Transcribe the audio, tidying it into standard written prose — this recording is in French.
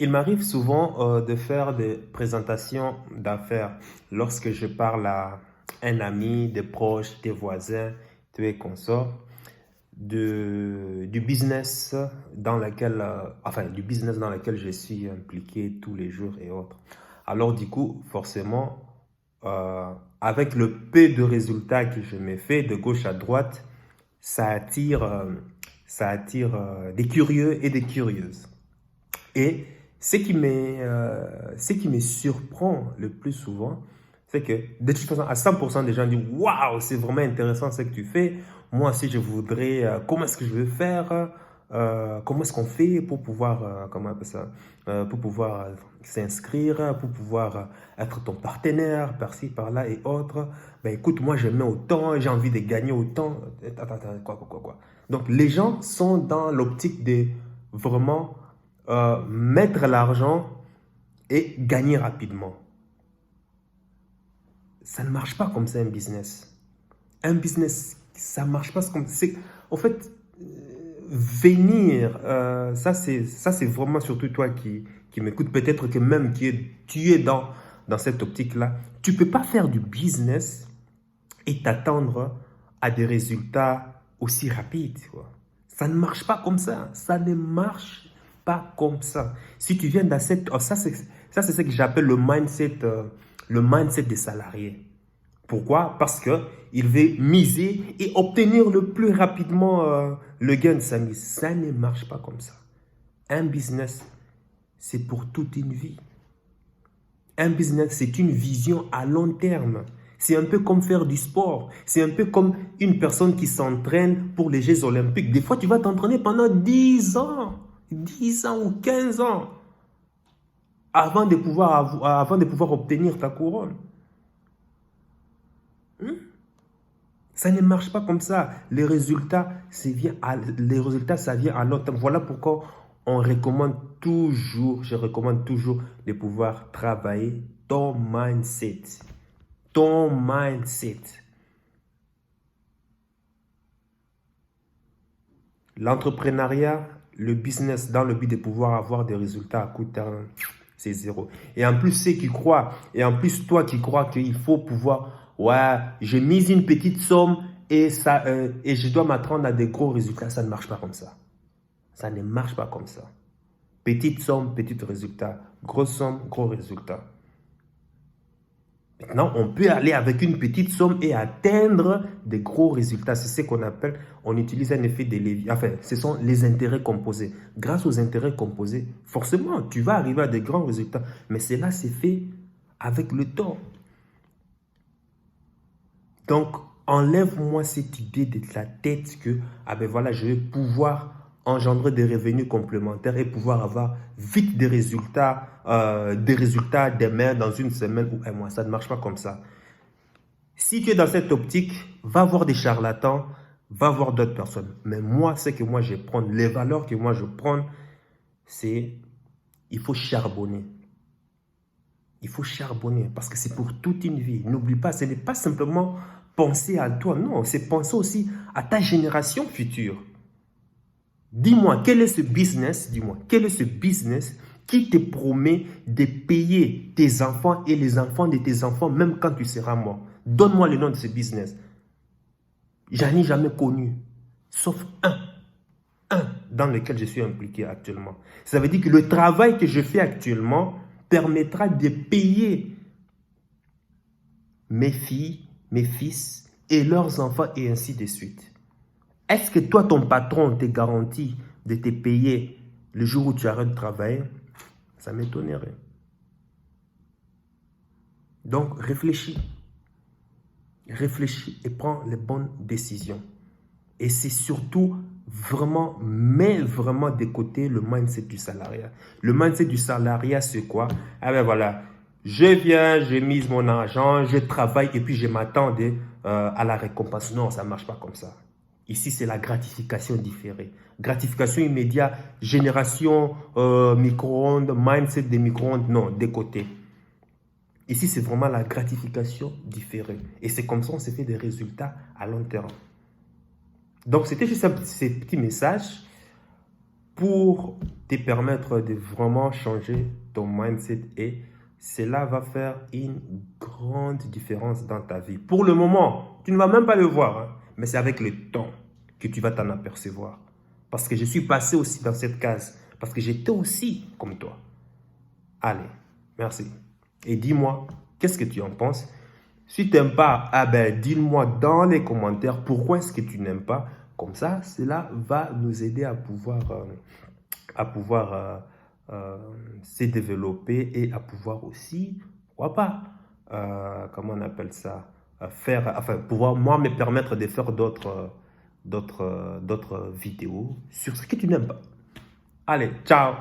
Il m'arrive souvent de faire des présentations d'affaires lorsque je parle à un ami, des proches, des voisins, des consorts, du business du business dans lequel je suis impliqué tous les jours et autres. Alors du coup, forcément, avec le peu de résultats que je me fais de gauche à droite, ça attire, ça attire des curieux et des curieuses. Et ce qui me surprend le plus souvent, c'est que de toute façon, à 100% des gens disent waouh, c'est vraiment intéressant ce que tu fais. Moi aussi, je voudrais, comment est-ce que je vais faire? Comment est-ce qu'on fait pour pouvoir, comment on appelle ça, pour pouvoir s'inscrire, pour pouvoir être ton partenaire par-ci, par-là et autres. Ben écoute, moi, je mets autant, j'ai envie de gagner autant. Attends, quoi. Donc, les gens sont dans l'optique de vraiment mettre l'argent et gagner rapidement. Ça ne marche pas comme ça un business. Un business, ça ne marche pas comme ça. En fait, venir, ça c'est vraiment surtout toi qui m'écoutes. Peut-être que même tu es dans cette optique-là. Tu ne peux pas faire du business et t'attendre à des résultats aussi rapides, quoi. Ça ne marche pas comme ça. Ça ne marche pas comme ça. Si tu viens dans cette... Oh, ça, c'est ce que j'appelle le mindset des salariés. Pourquoi? Parce qu'il veut miser et obtenir le plus rapidement le gain de sa mise. Ça ne marche pas comme ça. Un business, c'est pour toute une vie. Un business, c'est une vision à long terme. C'est un peu comme faire du sport. C'est un peu comme une personne qui s'entraîne pour les Jeux Olympiques. Des fois, tu vas t'entraîner pendant 10 ans, 10 ans ou 15 ans avant de pouvoir obtenir ta couronne. Ça ne marche pas comme ça. Les résultats, ça vient à long terme. Voilà pourquoi je recommande toujours de pouvoir travailler ton mindset. Ton mindset. L'entrepreneuriat, le business dans le but de pouvoir avoir des résultats à court terme, c'est zéro. Et en plus, ceux qui croient, et en plus toi qui crois qu'il faut pouvoir, ouais, j'ai mis une petite somme et je dois m'attendre à des gros résultats, ça ne marche pas comme ça. Ça ne marche pas comme ça. Petite somme, petit résultat. Grosse somme, gros résultat. Maintenant, on peut aller avec une petite somme et atteindre des gros résultats. C'est ce qu'on appelle, on utilise un effet de levier. Enfin, ce sont les intérêts composés. Grâce aux intérêts composés, forcément, tu vas arriver à des grands résultats. Mais cela, c'est fait avec le temps. Donc, enlève-moi cette idée de ta tête que, ah ben voilà, je vais pouvoir engendrer des revenus complémentaires et pouvoir avoir vite des résultats demain, dans une semaine ou un mois. Ça ne marche pas comme ça. Si tu es dans cette optique, va voir des charlatans, va voir d'autres personnes. Mais moi, ce que moi je prends, les valeurs que moi je prends, c'est il faut charbonner. Il faut charbonner parce que c'est pour toute une vie. N'oublie pas, ce n'est pas simplement penser à toi, non, c'est penser aussi à ta génération future. Dis-moi, quel est ce business, qui te promet de payer tes enfants et les enfants de tes enfants même quand tu seras mort? Donne-moi le nom de ce business. J'en ai jamais connu, sauf un dans lequel je suis impliqué actuellement. Ça veut dire que le travail que je fais actuellement permettra de payer mes filles, mes fils et leurs enfants et ainsi de suite. Est-ce que toi, ton patron te garantit de te payer le jour où tu arrêtes de travailler? Ça m'étonnerait. Donc, réfléchis. Réfléchis et prends les bonnes décisions. Et c'est surtout mets vraiment de côté le mindset du salariat. Le mindset du salariat, c'est quoi? Ah ben voilà, je viens, je mise mon argent, je travaille et puis je m'attends à la récompense. Non, ça ne marche pas comme ça. Ici, c'est la gratification différée. Gratification immédiate, génération micro-ondes, mindset des micro-ondes, non, de côté. Ici, c'est vraiment la gratification différée. Et c'est comme ça qu'on se fait des résultats à long terme. Donc, c'était juste ces petits messages pour te permettre de vraiment changer ton mindset et cela va faire une grande différence dans ta vie. Pour le moment, tu ne vas même pas le voir, hein, mais c'est avec le temps que tu vas t'en apercevoir. Parce que je suis passé aussi dans cette case, parce que j'étais aussi comme toi. Allez, merci. Et dis-moi, qu'est-ce que tu en penses? Si tu n'aimes pas, ah ben, dis-moi dans les commentaires pourquoi est-ce que tu n'aimes pas. Comme ça, cela va nous aider à pouvoir se développer et à pouvoir aussi, pourquoi pas, comment on appelle ça, pouvoir moi me permettre de faire d'autres vidéos sur ce que tu n'aimes pas. Allez, ciao!